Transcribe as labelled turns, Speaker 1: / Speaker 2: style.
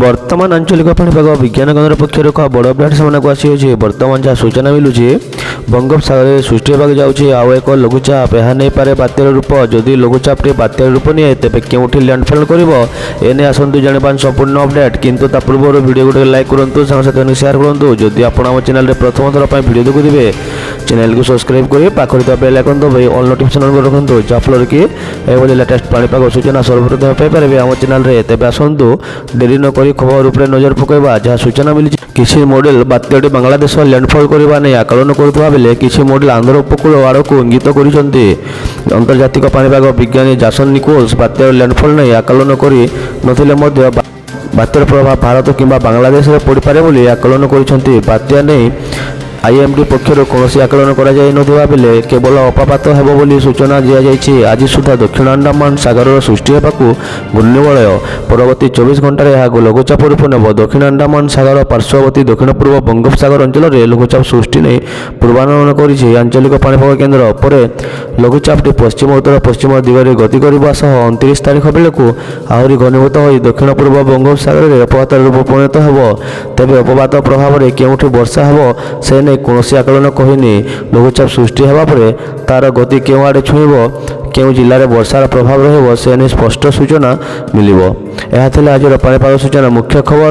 Speaker 1: बर्तमान आंचलिक पाणीपाग विज्ञान केन्द्र पक्षर एक बड़ अपडेट से आसी बर्तमान जहाँ सूचना मिलूँ बंगोपसागर सृष्टि होगा जाऊँगी आउ एक लघुचाप यह नहीं पारे बात्यार रूप जदि लघुचापटी बात्यार रूप निए तेज क्योंठी लैंडफॉल कर आसतु जाना संपूर्ण अपडेट किंतु ता पूर्व वीडियो गोटे लाइक करूँ सांगे शेयर करूँ जदि आप चैनल प्रथम थर पर वीडियो देखुए चैनल को सब्सक्राइब कर पाखर तो बेल आइकन दबाई ऑल नोटिफिकेशन ऑन रखुँ जहाँफल कि यह लेटेस्ट पाणीपाग सूचना सर्वप्रथम पाइपर आम चैनल में तेज आसतु डेरी नक खबर उपर नजर पकड़ा जहाँ सूचना मिली किसी मॉडल बात्याटी बांग्लादेश लैंडफॉल करने नहीं आकलन करुवा बेले किसी मॉडल आंध्र उपकूल आड़ को इंगित कर अंतर्जातिक पाणीपाग विज्ञानी जासन निकोल्स बात्यार लैंडफॉल नहीं आकलन कर बात्यार प्रभाव भारत किंबा बांग्लादेश में पड़ पारे आकलन कर बात्या नहीं आईएमडी पक्षर कौन आकलन करा बेले केवल अपापात हेबो बोली सूचना दी आज सुधा दक्षिण अंडमान सागर सृष्टि होगा घूर्णिबलय परवर्ती 24 घंटे यह लघुचाप रूप नेब दक्षिण अंडमान सागर पार्श्ववर्ती दक्षिण पूर्व बंगोपसागर अंचल में लघुचाप सृष्टि नहीं पूर्वानुमान कर आंचलिक पाणीपाग केन्द्र पर लघुचापटी पश्चिम उत्तर पश्चिम दिगरे गति करने 29 तारीख बेलू आहरी घनीभूत हो दक्षिण पूर्व बंगोपसागर में अपवात रूप परिणत हो तेज अपवात प्रभाव में क्योंठी वर्षा हो से कौन आकलन कहनी लघुचाप सृष्टि होगा तार गति क्यों आड़े छुईब क्यों जिले में वर्षार प्रभाव रही से स्पष्ट सूचना मिल आज पाणीपाग सूचना मुख्य खबर।